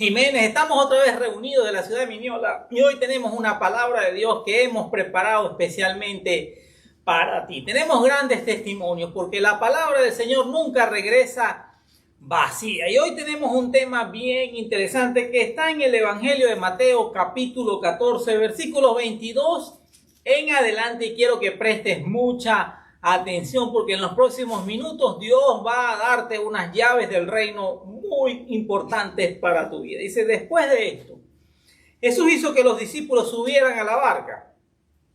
Jiménez, estamos otra vez reunidos de la ciudad de Miñola y hoy tenemos una palabra de Dios que hemos preparado especialmente para ti. Tenemos grandes testimonios porque la palabra del Señor nunca regresa vacía. Y hoy tenemos un tema bien interesante que está en el Evangelio de Mateo capítulo 14, versículos 22 en adelante, y quiero que prestes mucha atención porque en los próximos minutos Dios va a darte unas llaves del reino muy importantes para tu vida. Dice: después de esto, Jesús hizo que los discípulos subieran a la barca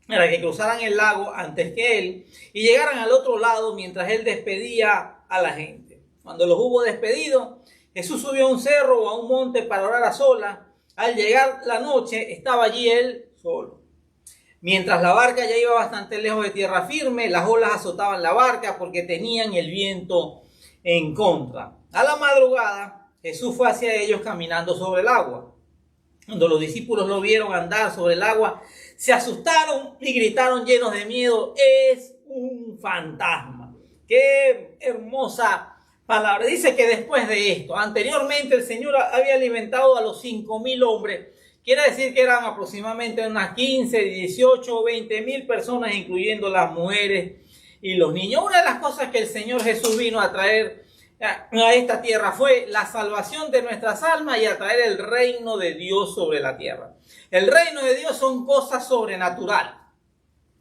para que cruzaran el lago antes que él y llegaran al otro lado mientras él despedía a la gente. Cuando los hubo despedido, Jesús subió a un cerro o a un monte para orar a solas. Al llegar la noche, estaba allí él solo. Mientras la barca ya iba bastante lejos de tierra firme, las olas azotaban la barca porque tenían el viento en contra. A la madrugada, Jesús fue hacia ellos caminando sobre el agua. Cuando los discípulos lo vieron andar sobre el agua, se asustaron y gritaron llenos de miedo: ¡es un fantasma! ¡Qué hermosa palabra! Dice que después de esto, anteriormente el Señor había alimentado a los 5,000 hombres. Quiere decir que eran aproximadamente unas 15, 18 o 20,000 personas, incluyendo las mujeres y los niños. Una de las cosas que el Señor Jesús vino a traer a esta tierra fue la salvación de nuestras almas y a traer el reino de Dios sobre la tierra. El reino de Dios son cosas sobrenaturales.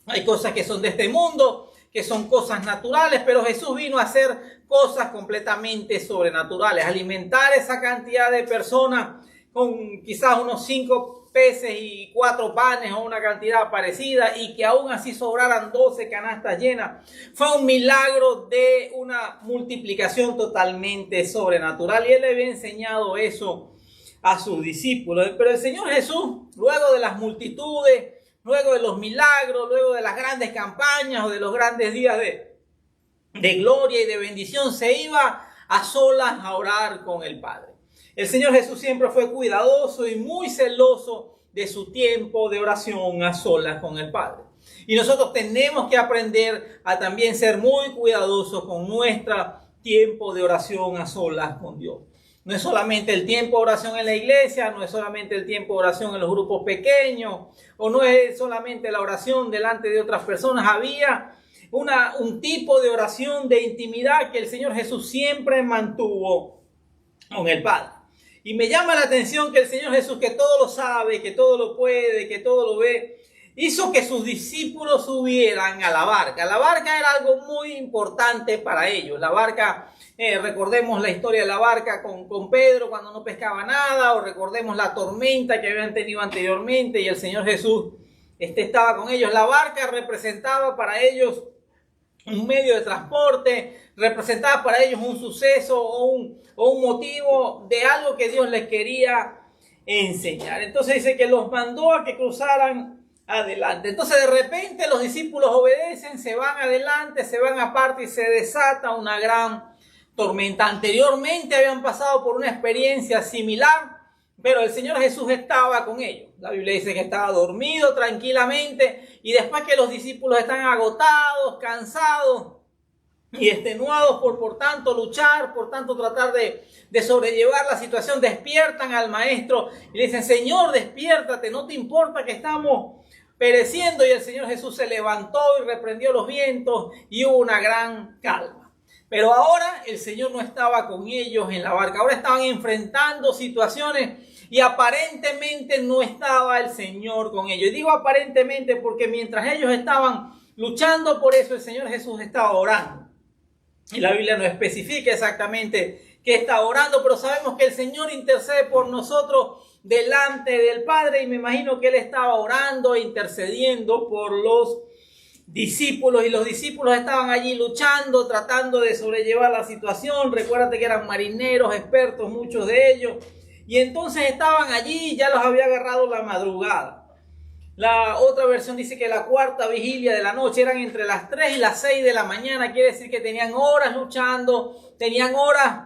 Hay cosas que son de este mundo, que son cosas naturales, pero Jesús vino a hacer cosas completamente sobrenaturales. Alimentar esa cantidad de personas con quizás unos 5 peces y 4 panes o una cantidad parecida, y que aún así sobraran 12 canastas llenas. Fue un milagro de una multiplicación totalmente sobrenatural, y él le había enseñado eso a sus discípulos. Pero el Señor Jesús, luego de las multitudes, luego de los milagros, luego de las grandes campañas o de los grandes días de gloria y de bendición, se iba a solas a orar con el Padre. El Señor Jesús siempre fue cuidadoso y muy celoso de su tiempo de oración a solas con el Padre. Y nosotros tenemos que aprender a también ser muy cuidadosos con nuestro tiempo de oración a solas con Dios. No es solamente el tiempo de oración en la iglesia, no es solamente el tiempo de oración en los grupos pequeños, o no es solamente la oración delante de otras personas. Había un tipo de oración de intimidad que el Señor Jesús siempre mantuvo con el Padre. Y me llama la atención que el Señor Jesús, que todo lo sabe, que todo lo puede, que todo lo ve, hizo que sus discípulos subieran a la barca. La barca era algo muy importante para ellos. La barca, recordemos la historia de la barca con Pedro cuando no pescaba nada, o recordemos la tormenta que habían tenido anteriormente y el Señor Jesús estaba con ellos. La barca representaba para ellos un medio de transporte, representaba para ellos un suceso o un motivo de algo que Dios les quería enseñar. Entonces dice que los mandó a que cruzaran adelante. Entonces de repente los discípulos obedecen, se van adelante, se van aparte y se desata una gran tormenta. Anteriormente habían pasado por una experiencia similar, pero el Señor Jesús estaba con ellos. La Biblia dice que estaba dormido tranquilamente, y después que los discípulos están agotados, cansados y extenuados por tanto luchar, por tanto tratar de sobrellevar la situación, despiertan al maestro y le dicen: Señor, despiértate, no te importa que estamos pereciendo. Y el Señor Jesús se levantó y reprendió los vientos y hubo una gran calma. Pero ahora el Señor no estaba con ellos en la barca, ahora estaban enfrentando situaciones y aparentemente no estaba el Señor con ellos. Y digo aparentemente porque mientras ellos estaban luchando por eso, el Señor Jesús estaba orando. Y la Biblia no especifica exactamente qué está orando, pero sabemos que el Señor intercede por nosotros delante del Padre, y me imagino que Él estaba orando e intercediendo por los discípulos, y los discípulos estaban allí luchando, tratando de sobrellevar la situación. Recuérdate que eran marineros, expertos, muchos de ellos, y entonces estaban allí, ya los había agarrado la madrugada. La otra versión dice que la cuarta vigilia de la noche, eran entre las 3 y las 6 de la mañana, quiere decir que tenían horas luchando, tenían horas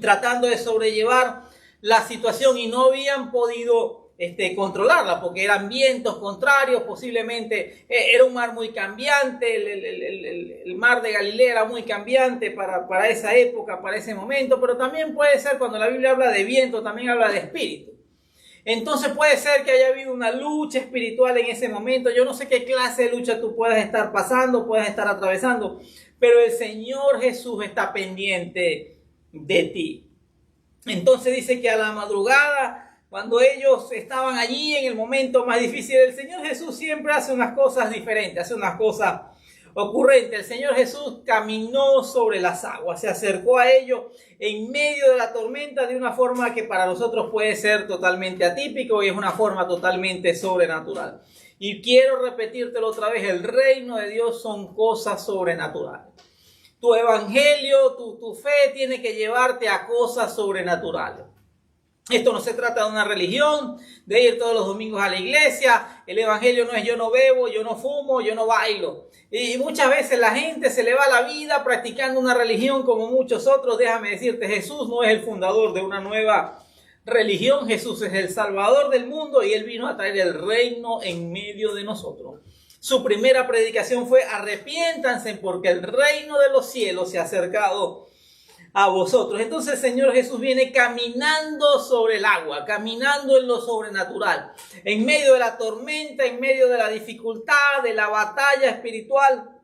tratando de sobrellevar la situación y no habían podido controlarla, porque eran vientos contrarios, posiblemente era un mar muy cambiante, el mar de Galilea era muy cambiante para esa época, para ese momento, pero también puede ser, cuando la Biblia habla de viento, también habla de espíritu. Entonces puede ser que haya habido una lucha espiritual en ese momento. Yo no sé qué clase de lucha tú puedas estar pasando, puedas estar atravesando, pero el Señor Jesús está pendiente de ti. Entonces dice que a la madrugada, cuando ellos estaban allí en el momento más difícil, el Señor Jesús siempre hace unas cosas diferentes, hace unas cosas ocurrentes. El Señor Jesús caminó sobre las aguas, se acercó a ellos en medio de la tormenta de una forma que para nosotros puede ser totalmente atípico y es una forma totalmente sobrenatural. Y quiero repetírtelo otra vez, el reino de Dios son cosas sobrenaturales. Tu evangelio, tu fe tiene que llevarte a cosas sobrenaturales. Esto no se trata de una religión, de ir todos los domingos a la iglesia. El evangelio no es yo no bebo, yo no fumo, yo no bailo. Y muchas veces la gente se le va la vida practicando una religión como muchos otros. Déjame decirte, Jesús no es el fundador de una nueva religión. Jesús es el Salvador del mundo y Él vino a traer el reino en medio de nosotros. Su primera predicación fue: arrepiéntanse porque el reino de los cielos se ha acercado a vosotros. Entonces el Señor Jesús viene caminando sobre el agua, caminando en lo sobrenatural, en medio de la tormenta, en medio de la dificultad, de la batalla espiritual,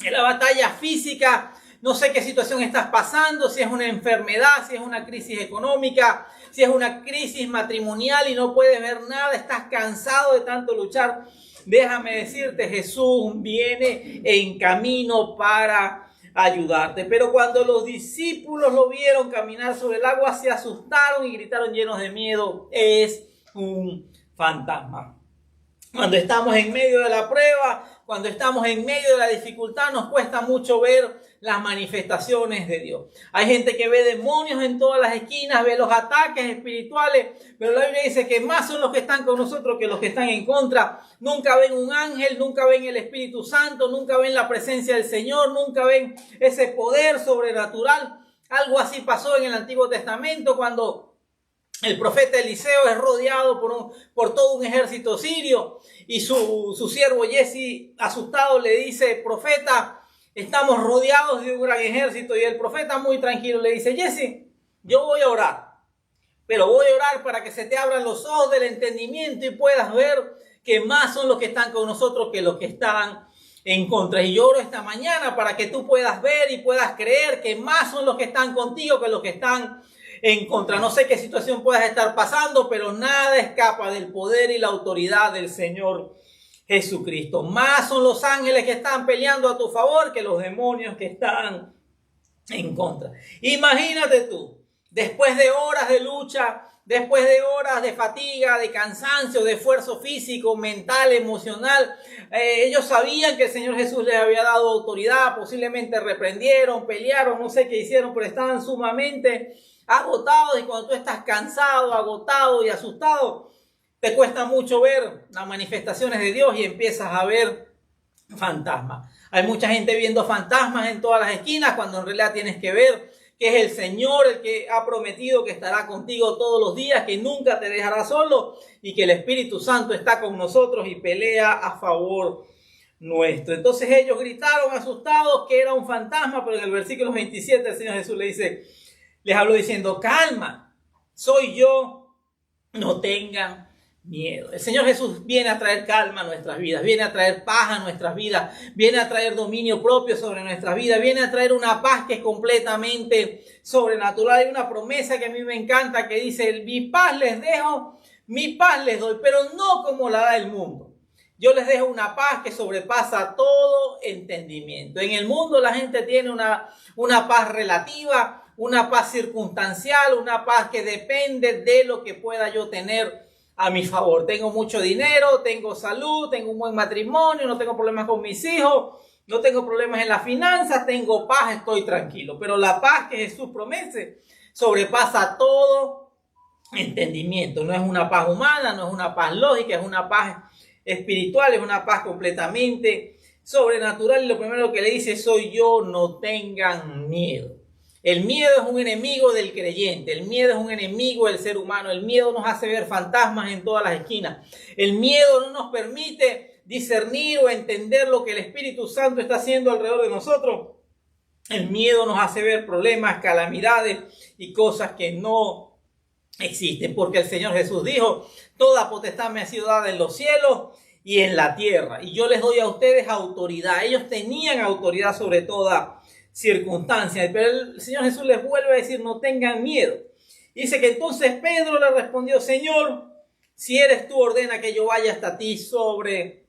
de la batalla física. No sé qué situación estás pasando, si es una enfermedad, si es una crisis económica, si es una crisis matrimonial y no puedes ver nada, estás cansado de tanto luchar. Déjame decirte, Jesús viene en camino para ayudarte. Pero cuando los discípulos lo vieron caminar sobre el agua, se asustaron y gritaron llenos de miedo: es un fantasma. Cuando estamos en medio de la prueba, cuando estamos en medio de la dificultad, nos cuesta mucho ver las manifestaciones de Dios. Hay gente que ve demonios en todas las esquinas, ve los ataques espirituales, pero la Biblia dice que más son los que están con nosotros que los que están en contra. Nunca ven un ángel, nunca ven el Espíritu Santo, nunca ven la presencia del Señor, nunca ven ese poder sobrenatural. Algo así pasó en el Antiguo Testamento cuando el profeta Eliseo es rodeado por todo un ejército sirio y su siervo Jesse, asustado, le dice: profeta, estamos rodeados de un gran ejército. Y el profeta, muy tranquilo, le dice: Jesse, yo voy a orar, pero voy a orar para que se te abran los ojos del entendimiento y puedas ver que más son los que están con nosotros que los que están en contra. Y yo oro esta mañana para que tú puedas ver y puedas creer que más son los que están contigo que los que están en contra. No sé qué situación puedas estar pasando, pero nada escapa del poder y la autoridad del Señor Jesucristo. Más son los ángeles que están peleando a tu favor que los demonios que están en contra. Imagínate tú, después de horas de lucha, después de horas de fatiga, de cansancio, de esfuerzo físico, mental, emocional, ellos sabían que el Señor Jesús les había dado autoridad. Posiblemente reprendieron, pelearon, no sé qué hicieron, pero estaban sumamente agotados. Y cuando tú estás cansado, agotado y asustado, te cuesta mucho ver las manifestaciones de Dios y empiezas a ver fantasmas. Hay mucha gente viendo fantasmas en todas las esquinas, cuando en realidad tienes que ver que es el Señor el que ha prometido que estará contigo todos los días, que nunca te dejará solo y que el Espíritu Santo está con nosotros y pelea a favor nuestro. Entonces ellos gritaron asustados que era un fantasma, pero en el versículo 27 el Señor Jesús les habló diciendo: calma, soy yo, no tengan miedo. El Señor Jesús viene a traer calma a nuestras vidas, viene a traer paz a nuestras vidas, viene a traer dominio propio sobre nuestras vidas, viene a traer una paz que es completamente sobrenatural. Hay una promesa que a mí me encanta que dice: mi paz les dejo, mi paz les doy, pero no como la da el mundo. Yo les dejo una paz que sobrepasa todo entendimiento. En el mundo la gente tiene una paz relativa, una paz circunstancial, una paz que depende de lo que pueda yo tener a mi favor. Tengo mucho dinero, tengo salud, tengo un buen matrimonio, no tengo problemas con mis hijos, no tengo problemas en las finanzas, tengo paz, estoy tranquilo. Pero la paz que Jesús promete sobrepasa todo entendimiento. No es una paz humana, no es una paz lógica, es una paz espiritual, es una paz completamente sobrenatural. Y lo primero que le dice: soy yo, no tengan miedo. El miedo es un enemigo del creyente, el miedo es un enemigo del ser humano, el miedo nos hace ver fantasmas en todas las esquinas, el miedo no nos permite discernir o entender lo que el Espíritu Santo está haciendo alrededor de nosotros. El miedo nos hace ver problemas, calamidades y cosas que no existen, porque el Señor Jesús dijo: toda potestad me ha sido dada en los cielos y en la tierra, y yo les doy a ustedes autoridad. Ellos tenían autoridad sobre toda circunstancia, pero el Señor Jesús les vuelve a decir: no tengan miedo. Dice que entonces Pedro le respondió: Señor, si eres tú, ordena que yo vaya hasta ti sobre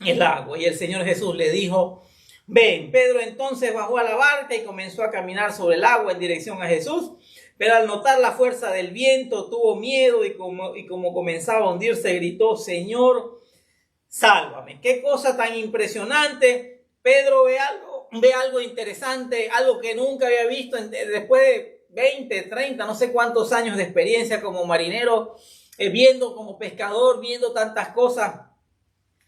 el agua. Y el Señor Jesús le dijo: ven. Pedro entonces bajó a la barca y comenzó a caminar sobre el agua en dirección a Jesús, pero al notar la fuerza del viento tuvo miedo y como comenzaba a hundirse, gritó: Señor, sálvame. Qué cosa tan impresionante. Pedro ve algo interesante, algo que nunca había visto después de 20, 30, no sé cuántos años de experiencia como marinero, viendo como pescador, viendo tantas cosas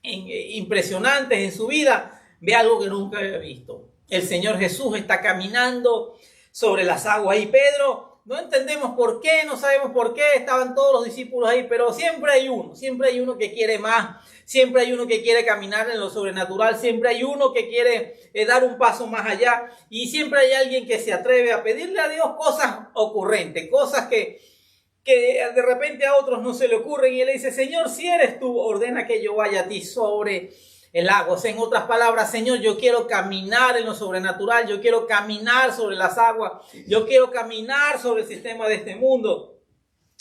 impresionantes en su vida. Ve algo que nunca había visto. El Señor Jesús está caminando sobre las aguas y Pedro, no entendemos por qué, no sabemos por qué, estaban todos los discípulos ahí, pero siempre hay uno que quiere más, siempre hay uno que quiere caminar en lo sobrenatural, siempre hay uno que quiere dar un paso más allá, y siempre hay alguien que se atreve a pedirle a Dios cosas ocurrentes, cosas que de repente a otros no se le ocurren, y él le dice: Señor, si eres tú, ordena que yo vaya a ti sobre el agua. O sea, en otras palabras: Señor, yo quiero caminar en lo sobrenatural, yo quiero caminar sobre las aguas, yo quiero caminar sobre el sistema de este mundo.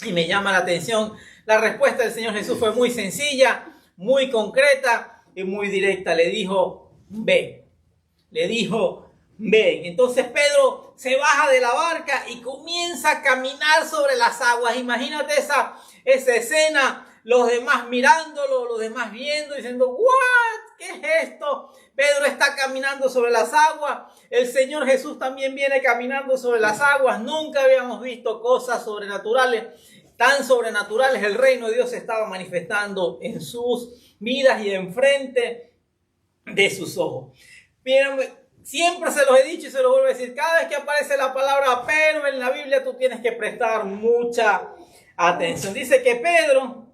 Y me llama la atención, la respuesta del Señor Jesús fue muy sencilla, muy concreta y muy directa. Le dijo: ven. Le dijo: ven. Entonces Pedro se baja de la barca y comienza a caminar sobre las aguas. Imagínate esa escena, los demás mirándolo, los demás viendo, diciendo: ¿what? ¿Qué es esto? Pedro está caminando sobre las aguas. El Señor Jesús también viene caminando sobre las aguas. Nunca habíamos visto cosas sobrenaturales, tan sobrenaturales. El reino de Dios se estaba manifestando en sus vidas y enfrente de sus ojos. Miren, siempre se los he dicho y se los vuelvo a decir: cada vez que aparece la palabra pero en la Biblia, tú tienes que prestar mucha atención. Dice que Pedro,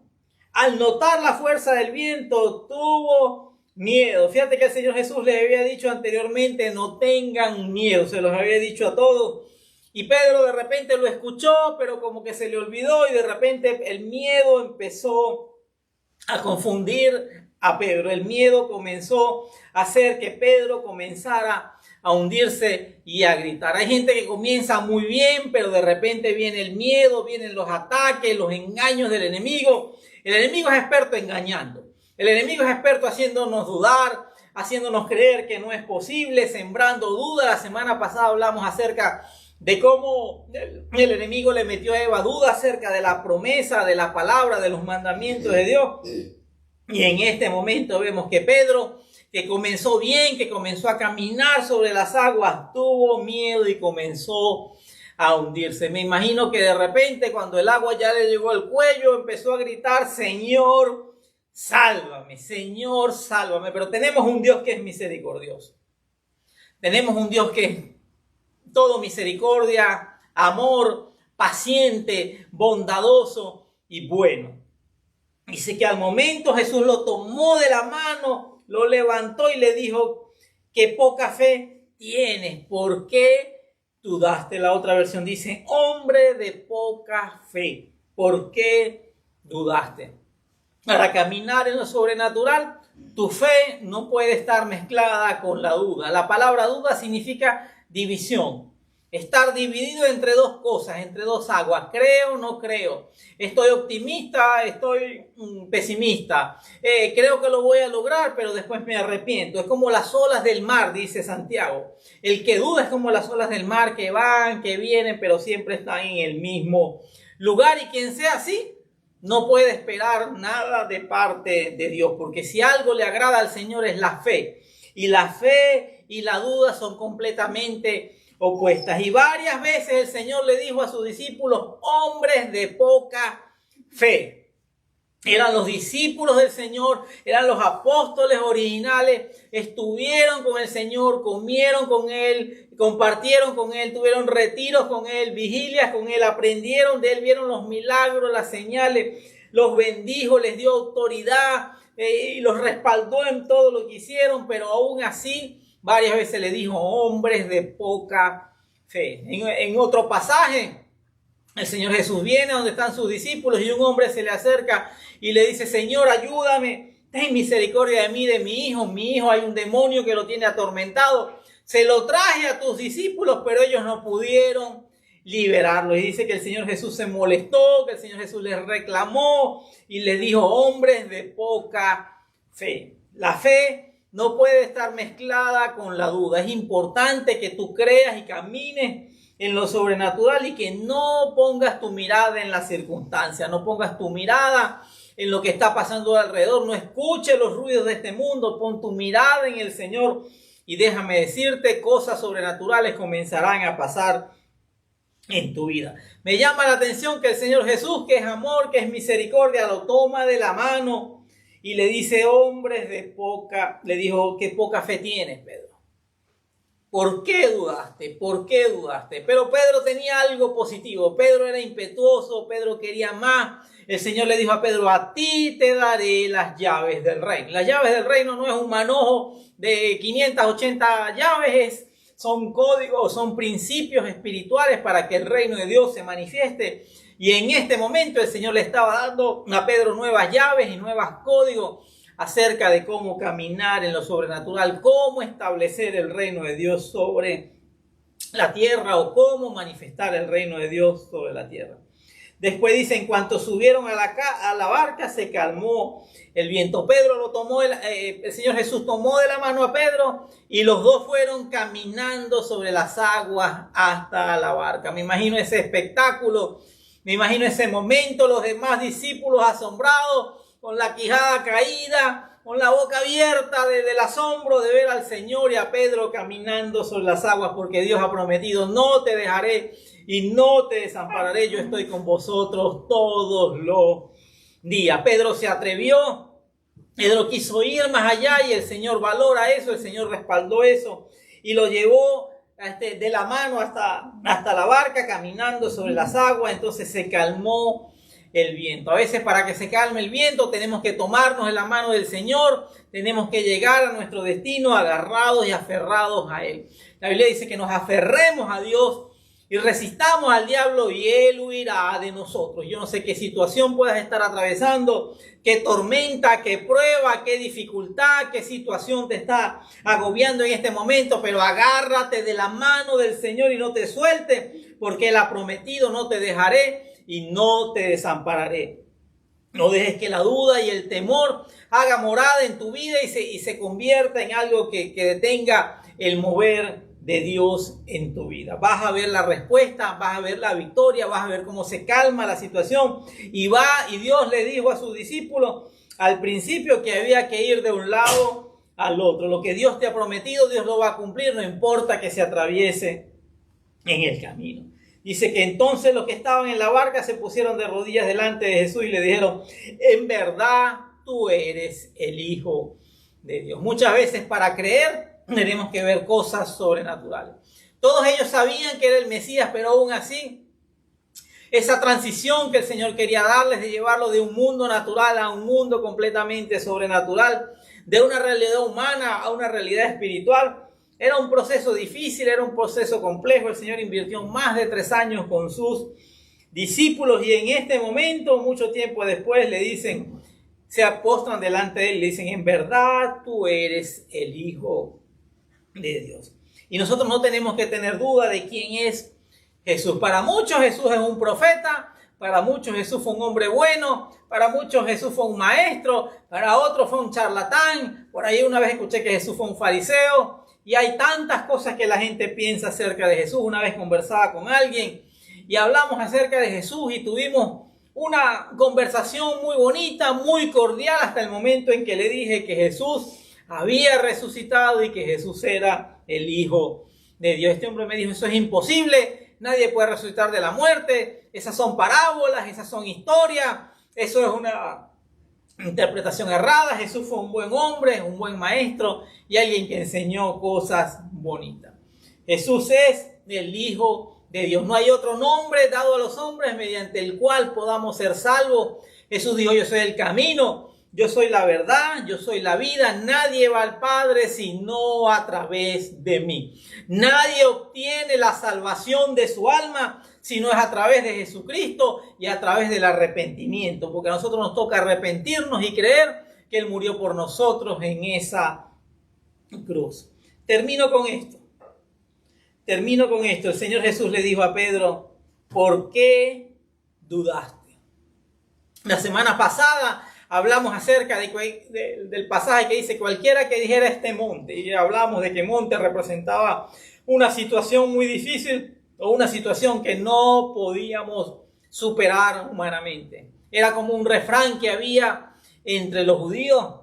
al notar la fuerza del viento, tuvo miedo. Fíjate que el Señor Jesús les había dicho anteriormente: no tengan miedo, se los había dicho a todos. Y Pedro de repente lo escuchó, pero como que se le olvidó, y de repente el miedo empezó a confundir a Pedro. El miedo comenzó a hacer que Pedro comenzara a hundirse y a gritar. Hay gente que comienza muy bien, pero de repente viene el miedo, vienen los ataques, los engaños del enemigo. El enemigo es experto engañando. El enemigo es experto haciéndonos dudar, haciéndonos creer que no es posible, sembrando dudas. La semana pasada hablamos acerca de cómo el enemigo le metió a Eva dudas acerca de la promesa, de la palabra, de los mandamientos de Dios. Y en este momento vemos que Pedro, que comenzó bien, que comenzó a caminar sobre las aguas, tuvo miedo y comenzó a hundirse. Me imagino que de repente, cuando el agua ya le llegó al cuello, empezó a gritar: Señor, sálvame, Señor, sálvame. Pero tenemos un Dios que es misericordioso. Tenemos un Dios que es todo misericordia, amor, paciente, bondadoso y bueno. Dice que al momento Jesús lo tomó de la mano, lo levantó y le dijo: qué poca fe tienes, ¿por qué dudaste? La otra versión dice: hombre de poca fe, ¿por qué dudaste? Para caminar en lo sobrenatural, tu fe no puede estar mezclada con la duda. La palabra duda significa división. Estar dividido entre dos cosas, entre dos aguas. Creo, no creo. Estoy optimista, estoy pesimista. Creo que lo voy a lograr, pero después me arrepiento. Es como las olas del mar, dice Santiago. El que duda es como las olas del mar, que van, que vienen, pero siempre están en el mismo lugar. Y quien sea así, no puede esperar nada de parte de Dios. Porque si algo le agrada al Señor es la fe. Y la fe y la duda son completamente opuestas. Y varias veces el Señor le dijo a sus discípulos: hombres de poca fe. Eran los discípulos del Señor, eran los apóstoles originales, estuvieron con el Señor, comieron con Él, compartieron con Él, tuvieron retiros con Él, vigilias con Él, aprendieron de Él, vieron los milagros, las señales, los bendijo, les dio autoridad y los respaldó en todo lo que hicieron, pero aún así varias veces le dijo hombres de poca fe. En otro pasaje, el Señor Jesús viene donde están sus discípulos y un hombre se le acerca y le dice: Señor, ayúdame, ten misericordia de mí, de mi hijo hay un demonio que lo tiene atormentado. Se lo traje a tus discípulos, pero ellos no pudieron liberarlo. Y dice que el Señor Jesús se molestó, que el Señor Jesús les reclamó y les dijo: hombres de poca fe. La fe no puede estar mezclada con la duda. Es importante que tú creas y camines en lo sobrenatural y que no pongas tu mirada en las circunstancias, no pongas tu mirada en lo que está pasando alrededor, no escuches los ruidos de este mundo, pon tu mirada en el Señor y déjame decirte, cosas sobrenaturales comenzarán a pasar en tu vida. Me llama la atención que el Señor Jesús, que es amor, que es misericordia, lo toma de la mano y le dice: hombres de poca, le dijo: qué poca fe tienes, Pedro. ¿Por qué dudaste? ¿Por qué dudaste? Pero Pedro tenía algo positivo. Pedro era impetuoso, Pedro quería más. El Señor le dijo a Pedro: a ti te daré las llaves del reino. Las llaves del reino no es un manojo de 580 llaves, son códigos, son principios espirituales para que el reino de Dios se manifieste. Y en este momento el Señor le estaba dando a Pedro nuevas llaves y nuevos códigos acerca de cómo caminar en lo sobrenatural, cómo establecer el reino de Dios sobre la tierra o cómo manifestar el reino de Dios sobre la tierra. Después dice: en cuanto subieron a la barca, se calmó el viento. Pedro lo tomó, el Señor Jesús tomó de la mano a Pedro y los dos fueron caminando sobre las aguas hasta la barca. Me imagino ese espectáculo, me imagino ese momento, los demás discípulos asombrados, con la quijada caída, con la boca abierta del asombro de ver al Señor y a Pedro caminando sobre las aguas, porque Dios ha prometido: no te dejaré y no te desampararé, yo estoy con vosotros todos los días. Pedro se atrevió, Pedro quiso ir más allá y el Señor valora eso, el Señor respaldó eso y lo llevó de la mano hasta la barca caminando sobre las aguas. Entonces se calmó el viento. A veces, para que se calme el viento, tenemos que tomarnos de la mano del Señor, tenemos que llegar a nuestro destino agarrados y aferrados a Él. La Biblia dice que nos aferremos a Dios y resistamos al diablo y Él huirá de nosotros. Yo no sé qué situación puedas estar atravesando, qué tormenta, qué prueba, qué dificultad, qué situación te está agobiando en este momento, pero agárrate de la mano del Señor y no te sueltes, porque Él ha prometido: no te dejaré y no te desampararé. No dejes que la duda y el temor haga morada en tu vida y se convierta en algo que detenga el mover de Dios en tu vida. Vas a ver la respuesta, vas a ver la victoria, vas a ver cómo se calma la situación. Y Dios le dijo a sus discípulos al principio que había que ir de un lado al otro. Lo que Dios te ha prometido, Dios lo va a cumplir, no importa que se atraviese en el camino. Dice que entonces los que estaban en la barca se pusieron de rodillas delante de Jesús y le dijeron: en verdad tú eres el Hijo de Dios. Muchas veces, para creer, tenemos que ver cosas sobrenaturales. Todos ellos sabían que era el Mesías, pero aún así, esa transición que el Señor quería darles de llevarlo de un mundo natural a un mundo completamente sobrenatural, de una realidad humana a una realidad espiritual, era un proceso difícil, era un proceso complejo. El Señor invirtió más de 3 años con sus discípulos y en este momento, mucho tiempo después, le dicen, se apostran delante de Él y le dicen: en verdad tú eres el Hijo de Dios. Y nosotros no tenemos que tener duda de quién es Jesús. Para muchos Jesús es un profeta, para muchos Jesús fue un hombre bueno, para muchos Jesús fue un maestro, para otros fue un charlatán. Por ahí una vez escuché que Jesús fue un fariseo. Y hay tantas cosas que la gente piensa acerca de Jesús. Una vez conversaba con alguien y hablamos acerca de Jesús y tuvimos una conversación muy bonita, muy cordial, hasta el momento en que le dije que Jesús había resucitado y que Jesús era el Hijo de Dios. Este hombre me dijo: eso es imposible, nadie puede resucitar de la muerte, esas son parábolas, esas son historias, eso es interpretación errada. Jesús fue un buen hombre, un buen maestro y alguien que enseñó cosas bonitas. Jesús es el Hijo de Dios. No hay otro nombre dado a los hombres mediante el cual podamos ser salvos. Jesús dijo: yo soy el camino, yo soy la verdad, yo soy la vida. Nadie va al Padre sino a través de mí. Nadie obtiene la salvación de su alma sino es a través de Jesucristo y a través del arrepentimiento, porque a nosotros nos toca arrepentirnos y creer que Él murió por nosotros en esa cruz. Termino con esto. El Señor Jesús le dijo a Pedro: ¿por qué dudaste? La semana pasada hablamos acerca del pasaje que dice: cualquiera que dijera este monte, y hablamos de que monte representaba una situación muy difícil o una situación que no podíamos superar humanamente. Era como un refrán que había entre los judíos,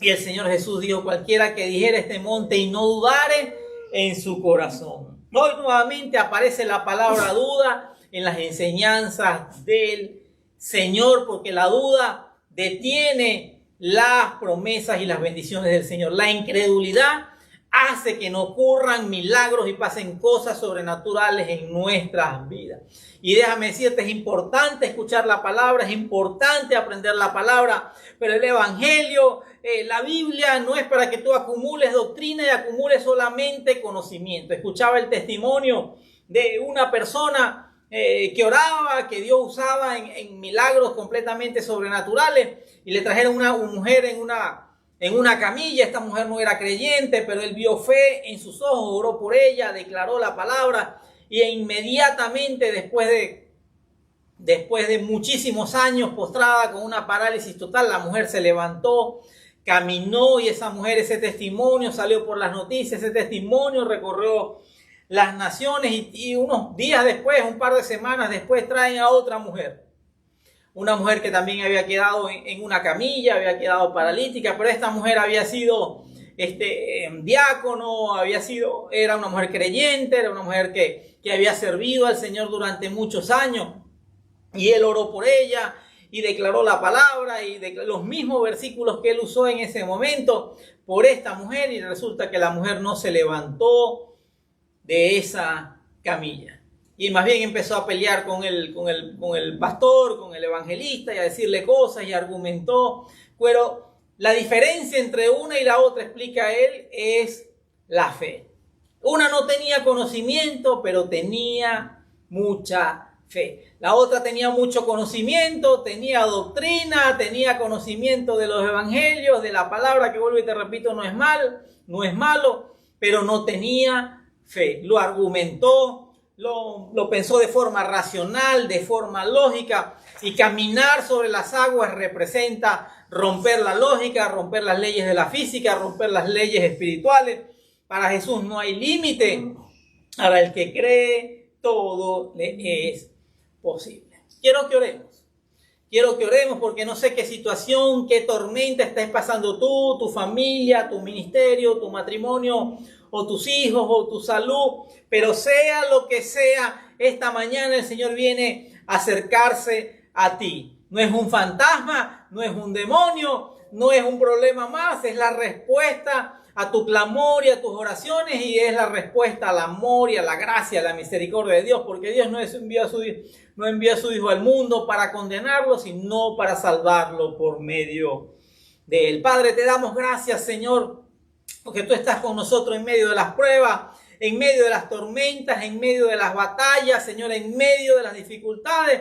y el Señor Jesús dijo: cualquiera que dijera este monte y no dudare en su corazón. Hoy nuevamente aparece la palabra duda en las enseñanzas del Señor, porque la duda detiene las promesas y las bendiciones del Señor. La incredulidad hace que no ocurran milagros y pasen cosas sobrenaturales en nuestras vidas. Y déjame decirte, es importante escuchar la palabra, es importante aprender la palabra, pero el Evangelio, la Biblia no es para que tú acumules doctrina y acumules solamente conocimiento. Escuchaba el testimonio de una persona que oraba, que Dios usaba en milagros completamente sobrenaturales, y le trajeron una mujer en una camilla. Esta mujer no era creyente, pero él vio fe en sus ojos, oró por ella, declaró la palabra, y inmediatamente después de muchísimos años postrada con una parálisis total, la mujer se levantó, caminó, y esa mujer, ese testimonio salió por las noticias, ese testimonio recorrió las naciones, y unos días después, un par de semanas después, traen a otra mujer. Una mujer que también había quedado en una camilla, había quedado paralítica, pero esta mujer había sido diácono, era una mujer creyente, era una mujer que había servido al Señor durante muchos años, y él oró por ella y declaró la palabra y los mismos versículos que él usó en ese momento por esta mujer, y resulta que la mujer no se levantó de esa camilla. Y más bien empezó a pelear con el pastor, con el evangelista, y a decirle cosas, y argumentó. Pero la diferencia entre una y la otra, explica él, es la fe. Una no tenía conocimiento, pero tenía mucha fe. La otra tenía mucho conocimiento, tenía doctrina, tenía conocimiento de los evangelios, de la palabra, que vuelvo y te repito, no es malo, pero no tenía fe. Lo argumentó, lo pensó de forma racional, de forma lógica, y caminar sobre las aguas representa romper la lógica, romper las leyes de la física, romper las leyes espirituales. Para Jesús no hay límite. Para el que cree, todo le es posible. Quiero que oremos porque no sé qué situación, qué tormenta estés pasando tú, tu familia, tu ministerio, tu matrimonio, o tus hijos, o tu salud, pero sea lo que sea, esta mañana el Señor viene a acercarse a ti. No es un fantasma, no es un demonio, no es un problema más, es la respuesta a tu clamor y a tus oraciones, y es la respuesta al amor y a la gracia, a la misericordia de Dios, porque Dios no envió a su Hijo al mundo para condenarlo, sino para salvarlo por medio de Él. Padre, te damos gracias, Señor, porque tú estás con nosotros en medio de las pruebas, en medio de las tormentas, en medio de las batallas, Señor, en medio de las dificultades.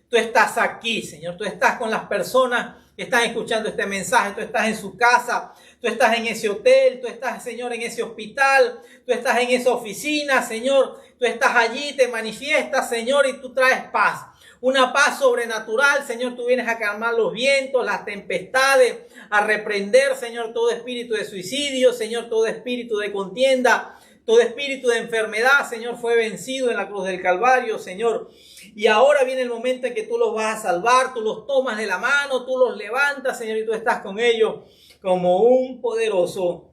Tú estás aquí, Señor. Tú estás con las personas que están escuchando este mensaje. Tú estás en su casa. Tú estás en ese hotel. Tú estás, Señor, en ese hospital. Tú estás en esa oficina, Señor. Tú estás allí, te manifiestas, Señor, y tú traes paz. Una paz sobrenatural, Señor. Tú vienes a calmar los vientos, las tempestades, a reprender, Señor, todo espíritu de suicidio, Señor, todo espíritu de contienda, todo espíritu de enfermedad, Señor, fue vencido en la cruz del Calvario, Señor. Y ahora viene el momento en que tú los vas a salvar, tú los tomas de la mano, tú los levantas, Señor, y tú estás con ellos como un poderoso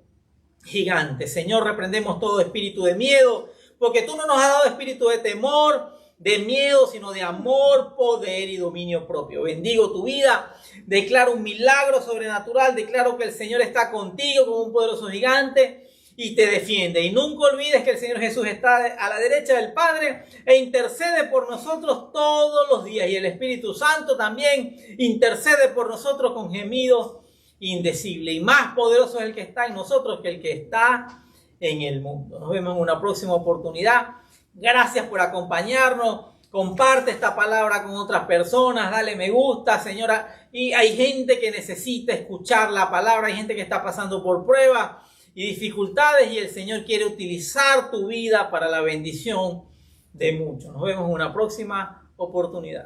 gigante. Señor, reprendemos todo espíritu de miedo, porque tú no nos has dado espíritu de temor, de miedo, sino de amor, poder y dominio propio. Bendigo tu vida, declaro un milagro sobrenatural, declaro que el Señor está contigo como un poderoso gigante y te defiende. Y nunca olvides que el Señor Jesús está a la derecha del Padre e intercede por nosotros todos los días. Y el Espíritu Santo también intercede por nosotros con gemidos indecibles. Y más poderoso es el que está en nosotros que el que está en el mundo. Nos vemos en una próxima oportunidad. Gracias por acompañarnos. Comparte esta palabra con otras personas. Dale me gusta, señora. Y hay gente que necesita escuchar la palabra. Hay gente que está pasando por pruebas y dificultades y el Señor quiere utilizar tu vida para la bendición de muchos. Nos vemos en una próxima oportunidad.